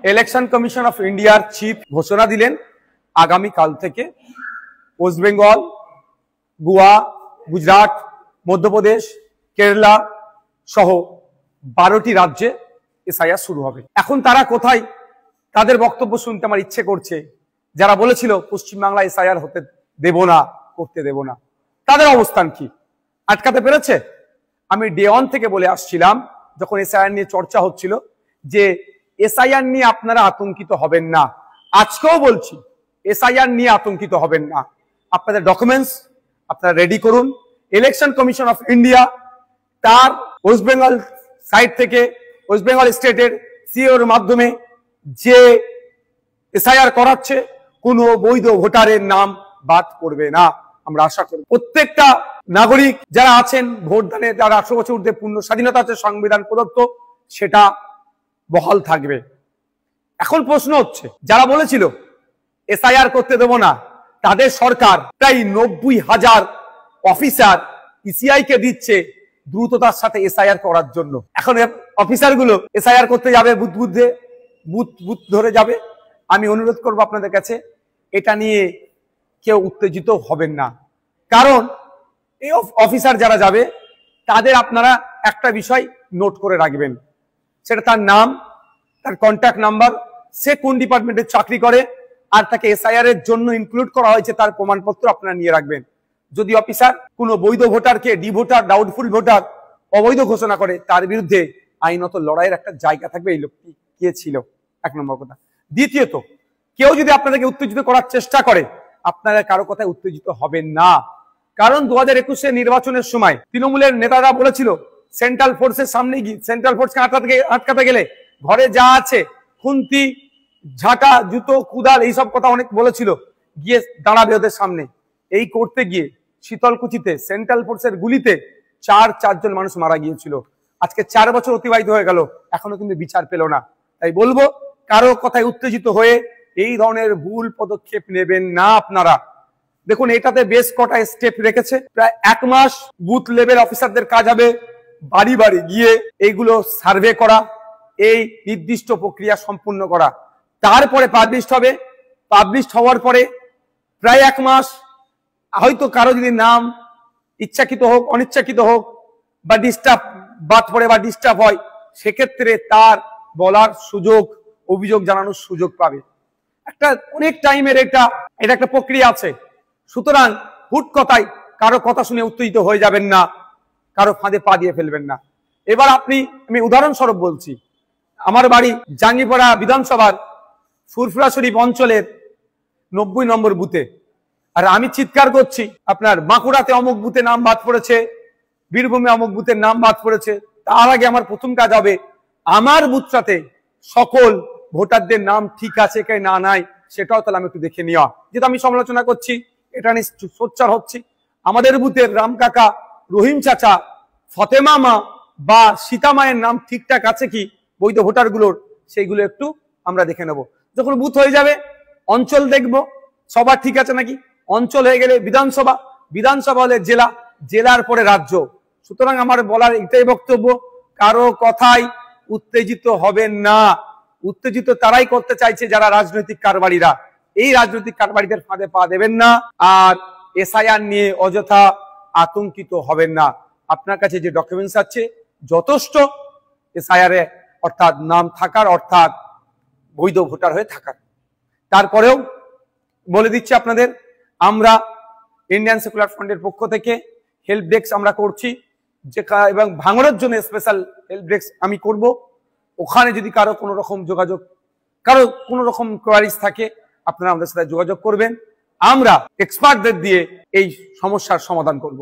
Election commission of ইন্ডিয়ার chief ঘোষণা দিলেন আগামী কাল থেকে ওয়েস্ট বেঙ্গল, গোয়া, গুজরাট, মধ্যপ্রদেশ, কেরালা সহ 12টি রাজ্যে এসআইআর শুরু হবে। এখন তারা কোথায়? তাদের বক্তব্য শুনতে আমার ইচ্ছে করছে। যারা বলেছিল পশ্চিমবাংলা এসআইআর হতে দেব না, করতে দেব না, তাদের অবস্থান কি? আটকাতে পেরেছে? আমি ডে 1 থেকে বলে আসছিলাম, যখন এসআইআর নিয়ে চর্চা হচ্ছিল, যে এসআইআর নিয়ে আপনারা আতঙ্কিত হবেন না। আজকেও বলছি, এসআইআর নিয়ে আতঙ্কিত হবেন না। আপনাদের ডকুমেন্টস আপনারা রেডি করুন। ইলেকশন কমিশন অফ ইন্ডিয়া তার ওয়েস্ট বেঙ্গল সাইড থেকে, ওয়েস্ট বেঙ্গল স্টেটের সিওর মাধ্যমে যে এসআইআর করাচ্ছে, কোনো বৈধ ভোটারের নাম বাদ পড়বে না। আমরা আশা করি প্রত্যেকটা নাগরিক যারা আছেন, ভোটদানে যারা 18 বছর ঊর্ধ্বে পূর্ণ স্বাধীনতা আছে, সংবিধান প্রদত্ত, সেটা বহাল থাকবে। এখন প্রশ্ন হচ্ছে, যারা বলেছিল এসআইআর করতে দেব না, তাদের সরকার প্রায় 90,000 অফিসার ইসিআই কে দিচ্ছে দ্রুততার সাথে এসআইআর করার জন্য। এখন অফিসারগুলো এসআইআর করতে যাবে, বুথ ধরে যাবে। আমি অনুরোধ করব আপনাদের কাছে, এটা নিয়ে কেউ উত্তেজিত হবেন না। কারণ এই অফিসার যারা যাবে, তাদের আপনারা একটা বিষয় নোট করে রাখবেন, সেটা তার নাম, তার কন্ট্যাক্ট নাম্বার, সে কোন ডিপার্টমেন্টে চাকরি করে, আর তাকে এসআইআর এর জন্য ইনক্লুড করা হয়েছে তার প্রমাণপত্র আপনারা নিয়ে রাখবেন। যদি অফিসার কোনো বৈধ ভোটারকে ডি ভোটার, ডাউটফুল ভোটার, অবৈধ ঘোষণা করে, তার বিরুদ্ধে আইনত লড়াইয়ের একটা জায়গা থাকবে। এই লোকটি কে ছিল, 1 নম্বর কথা। দ্বিতীয়ত, কেউ যদি আপনাদেরকে উত্তেজিত করার চেষ্টা করে, আপনারা কারো কথায় উত্তেজিত হবেন না। কারণ 2021 নির্বাচনের সময় তৃণমূলের নেতারা বলেছিল, সেন্ট্রাল ফোর্সের সামনে গিয়ে, সেন্ট্রাল ফোর্সকে আটকাতে গেলে ঘরে যা আছে, খুন্তি, ঝাঁটা, জুতো, কুদাল, এইসব কথা অনেক বলেছিল, গিয়ে দাঁড়াবে ওদের সামনে। এই করতে গিয়ে শীতলকুচিতে সেন্ট্রাল ফোর্সের গুলিতে 4 জন মানুষ মারা গিয়েছিল। আজকে 4 বছর অতিবাহিত হয়ে গেল, এখনো কিন্তু বিচার পেল না। তাই বলবো, কারো কথায় উত্তেজিত হয়ে এই ধরনের ভুল পদক্ষেপ নেবেন না আপনারা। দেখুন, এটাতে বেশ কটা স্টেপ রেখেছে। প্রায় 1 মাস বুথ লেভেল অফিসারদের কাজ হবে বাড়ি বাড়ি গিয়ে এইগুলো সার্ভে করা, এই নির্দিষ্ট প্রক্রিয়া সম্পূর্ণ করা। তারপরে পাবলিশড হবে। পাবলিশড হওয়ার পরে প্রায় 1 মাস, হয়তো কারো যদি নাম ইচ্ছাকৃত হোক, অনিচ্ছাকৃত হোক, বা ডিস্টার্ব বাদ পড়ে বা ডিস্টার্ব হয়, সেক্ষেত্রে তার বলার সুযোগ, অভিযোগ জানানোর সুযোগ পাবে। একটা অনেক টাইমের এটা একটা প্রক্রিয়া আছে। সুতরাং হুট কথায় কারো কথা শুনে উত্তেজিত হয়ে যাবেন না, কারো ফাঁদে পা দিয়ে ফেলবেন না। এবার আমি উদাহরণস্বরূপ বলছি, আমার বাড়ি জাঙ্গিপাড়া বিধানসভার ফুরফুরা শরীফ অঞ্চলের 90 নম্বর বুথে, আর আমি চিৎকার করছি, আপনার বাঁকুড়াতে অমুক বুথে নাম বাদ পড়েছে, বীরভূমে অমুক বুথের নাম বাদ পড়েছে। তার আগে আমার প্রথম কাজ হবে, আমার বুথটাতে সকল ভোটারদের নাম ঠিক আছে কে না নাই, সেটাও তাহলে আমি একটু দেখে নেওয়া। যেটা আমি সমালোচনা করছি, এটা নিয়ে সোচ্চার হচ্ছি, আমাদের বুথের রাম কাকা, রহিম চাচা, ফতেমা মা বা সীতা মায়ের নাম ঠিকঠাক আছে কি বৈধ ভোটারগুলোর, সেইগুলো একটু আমরা দেখে নেব। যখন বুথ হয়ে যাবে, অঞ্চল দেখব সবার ঠিক আছে নাকি। অঞ্চল হয়ে গেলে বিধানসভা, বিধানসভা হলে জেলা, জেলার পরে রাজ্য। সুতরাং আমার বলার এটাই বক্তব্য, কারো কথাই উত্তেজিত হবেন না। উত্তেজিত তারাই করতে চাইছে যারা রাজনৈতিক কারবারিরা। এই রাজনৈতিক কারবারিদের ফাঁদে পা দেবেন না। আর এসআইআর নিয়ে অযথা আতঙ্কিত হবেন না। আপনার কাছে যে ডকুমেন্টস আছে যথেষ্ট এসআইআর এ, অর্থাৎ নাম থাকার, অর্থাৎ বৈধ ভোটার হয়ে থাকার। তারপরেও বলে দিচ্ছি আপনাদের, আমরা ইন্ডিয়ান সেকুলার ফ্রন্টের পক্ষ থেকে হেল্প ডেস্ক আমরা করছি, যে এবং ভাঙনের জন্য স্পেশাল হেল্প ডেস্ক আমি করব। ওখানে যদি কারো কোনো রকম যোগাযোগ, কারো কোনো রকম কোয়ারিজ থাকে, আপনারা আমাদের সাথে যোগাযোগ করবেন। আমরা এক্সপার্টদের দিয়ে এই সমস্যার সমাধান করব।